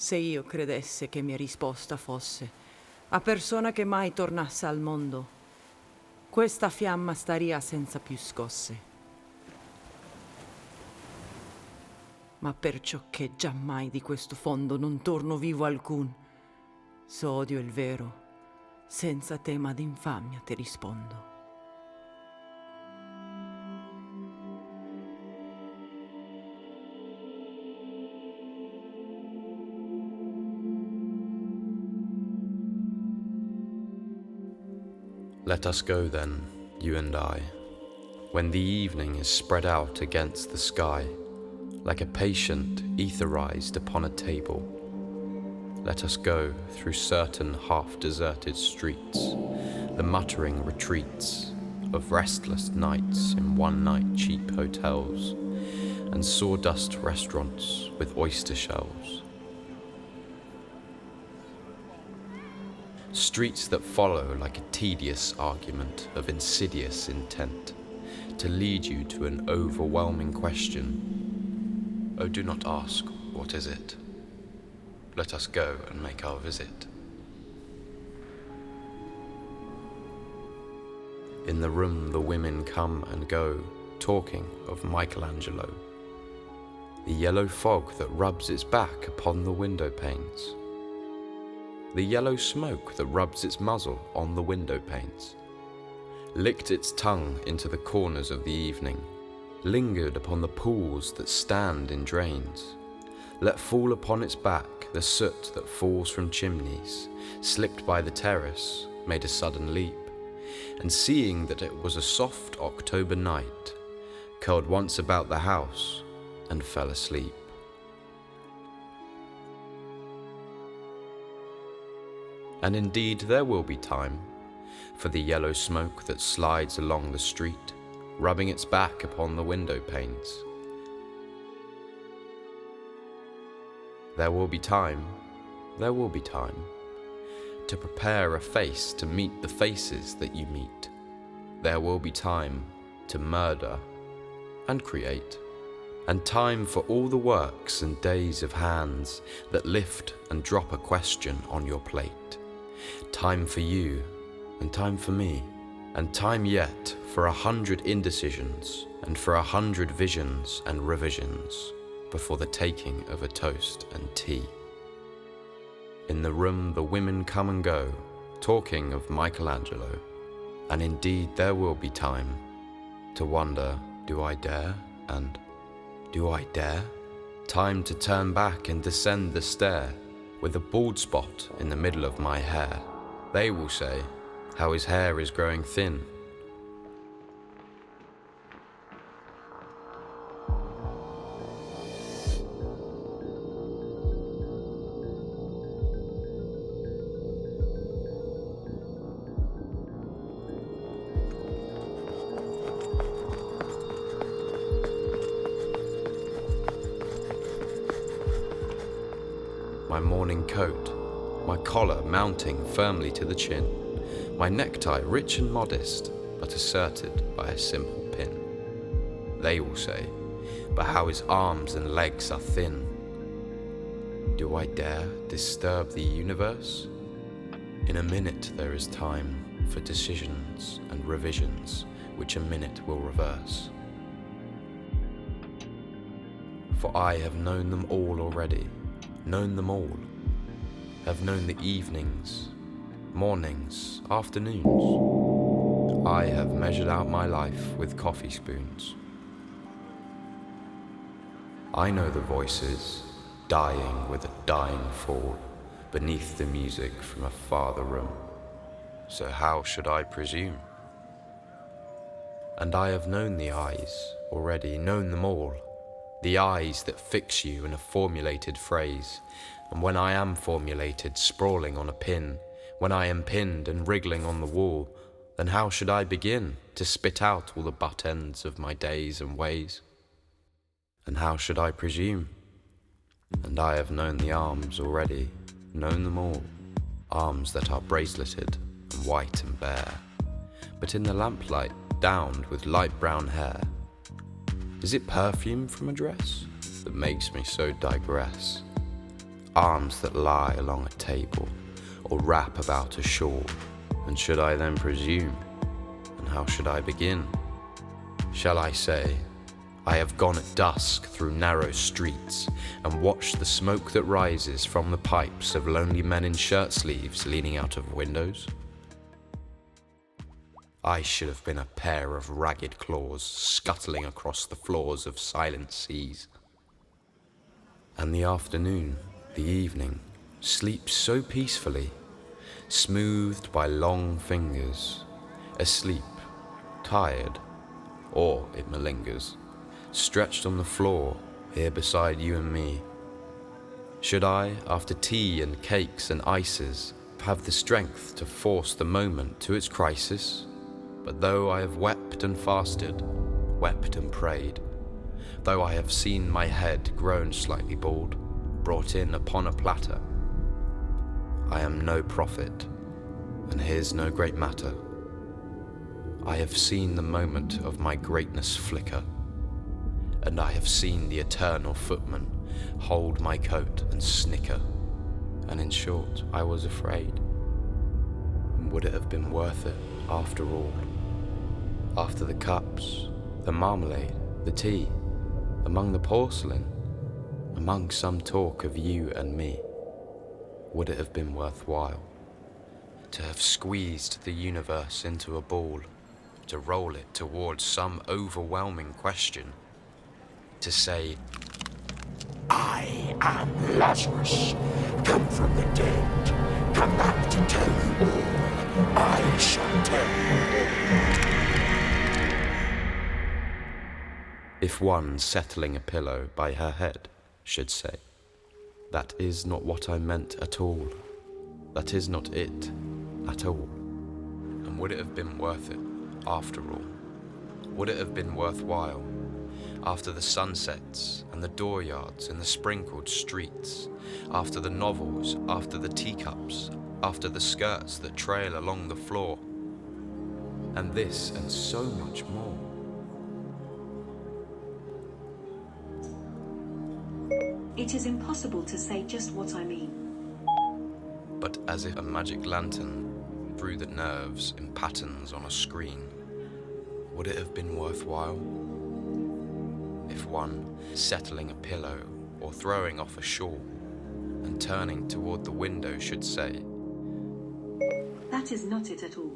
Se io credesse che mia risposta fosse a persona che mai tornasse al mondo, questa fiamma staria senza più scosse. Ma perciò che giammai di questo fondo non torno vivo alcun, s'odio il vero, senza tema d'infamia ti rispondo. Let us go then, you and I, when the evening is spread out against the sky, like a patient etherized upon a table. Let us go through certain half-deserted streets, the muttering retreats of restless nights in one-night cheap hotels and sawdust restaurants with oyster shells. Streets that follow like a tedious argument of insidious intent to lead you to an overwhelming question. Oh, do not ask, what is it? Let us go and make our visit. In the room the women come and go, talking of Michelangelo. The yellow fog that rubs its back upon the window panes. The yellow smoke that rubs its muzzle on the window panes, licked its tongue into the corners of the evening, lingered upon the pools that stand in drains, let fall upon its back the soot that falls from chimneys, slipped by the terrace, made a sudden leap, and seeing that it was a soft October night, curled once about the house and fell asleep. And indeed there will be time for the yellow smoke that slides along the street, rubbing its back upon the window panes. There will be time to prepare a face to meet the faces that you meet. There will be time to murder and create, and time for all the works and days of hands that lift and drop a question on your plate. Time for you, and time for me, and time yet for 100 indecisions, and for 100 visions and revisions, before the taking of a toast and tea. In the room the women come and go, talking of Michelangelo, and indeed there will be time to wonder, do I dare, and do I dare? Time to turn back and descend the stair, with a bald spot in the middle of my hair. They will say, how his hair is growing thin. My morning coat, my collar mounting firmly to the chin, my necktie rich and modest, but asserted by a simple pin. They will say, but how his arms and legs are thin. Do I dare disturb the universe? In a minute there is time for decisions and revisions, which a minute will reverse. For I have known them all already, known them all, have known the evenings, mornings, afternoons. I have measured out my life with coffee spoons. I know the voices, dying with a dying fall, beneath the music from a farther room. So how should I presume? And I have known the eyes already, known them all. The eyes that fix you in a formulated phrase, and when I am formulated, sprawling on a pin, when I am pinned and wriggling on the wall, then how should I begin to spit out all the butt ends of my days and ways? And how should I presume? And I have known the arms already, known them all, arms that are braceleted and white and bare, but in the lamplight downed with light brown hair. Is it perfume from a dress that makes me so digress? arms that lie along a table, or wrap about a shawl? And should I then presume? And how should I begin? Shall I say, I have gone at dusk through narrow streets and watched the smoke that rises from the pipes of lonely men in shirt sleeves leaning out of windows? I should have been a pair of ragged claws scuttling across the floors of silent seas. And the afternoon, the evening, sleeps so peacefully, smoothed by long fingers, asleep, tired, or it malingers, stretched on the floor here beside you and me. Should I, after tea and cakes and ices, have the strength to force the moment to its crisis? But though I have wept and fasted, wept and prayed, though I have seen my head grown slightly bald, brought in upon a platter, I am no prophet, and here's no great matter. I have seen the moment of my greatness flicker, and I have seen the eternal footman hold my coat and snicker, and in short, I was afraid. And would it have been worth it after all? After the cups, the marmalade, the tea, among the porcelain, among some talk of you and me, would it have been worthwhile to have squeezed the universe into a ball, to roll it towards some overwhelming question, to say, I am Lazarus, come from the dead, come back to tell you all, I shall tell you all. if one settling a pillow by her head should say, that is not what I meant at all, that is not it at all. And would it have been worth it after all? Would it have been worthwhile after the sunsets and the dooryards and the sprinkled streets, after the novels, after the teacups, after the skirts that trail along the floor, and this and so much more? It is impossible to say just what I mean. But as if a magic lantern drew the nerves in patterns on a screen, would it have been worthwhile if one settling a pillow or throwing off a shawl and turning toward the window should say, that is not it at all.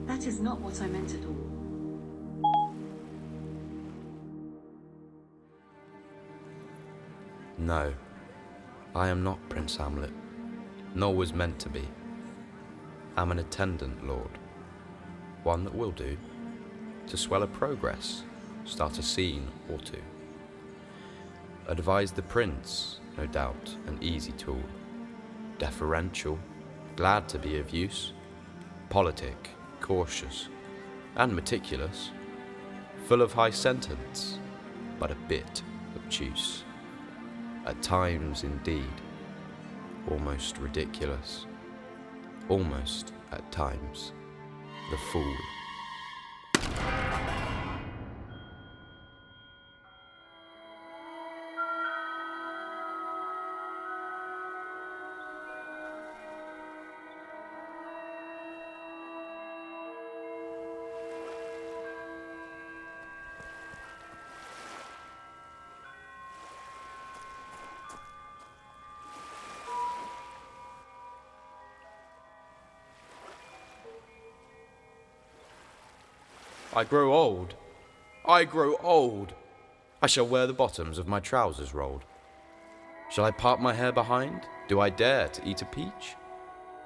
That is not what I meant at all. No, I am not Prince Hamlet, nor was meant to be. I'm an attendant lord, one that will do, to swell a progress, start a scene or two. Advise the prince, no doubt, an easy tool, deferential, glad to be of use, politic, cautious, and meticulous, full of high sentence, but a bit obtuse. At times, indeed, almost ridiculous, almost, at times, the fool. I grow old. I grow old. I shall wear the bottoms of my trousers rolled. Shall I part my hair behind? Do I dare to eat a peach?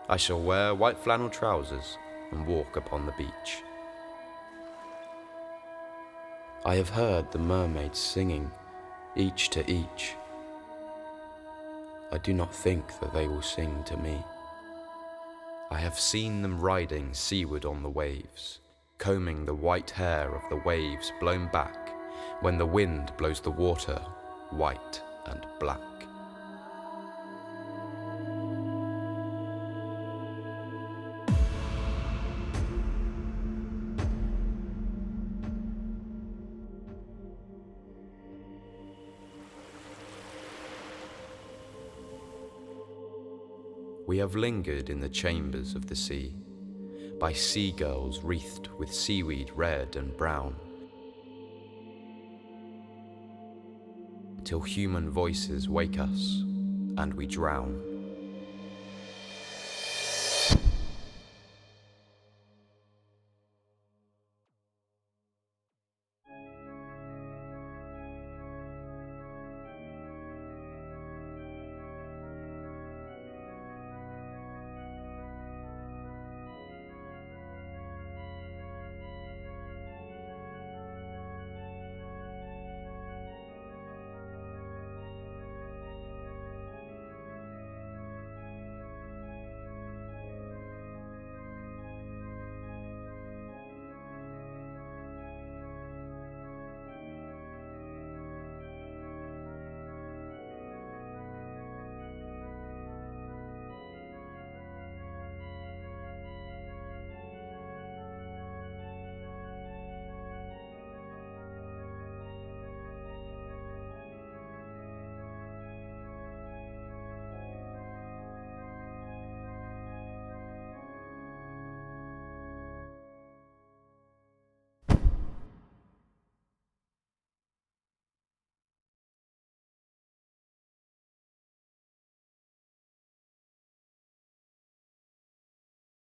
I shall wear white flannel trousers and walk upon the beach. I have heard the mermaids singing, each to each. I do not think that they will sing to me. I have seen them riding seaward on the waves, combing the white hair of the waves blown back when the wind blows the water white and black. We have lingered in the chambers of the sea, by seagulls wreathed with seaweed red and brown, till human voices wake us and we drown.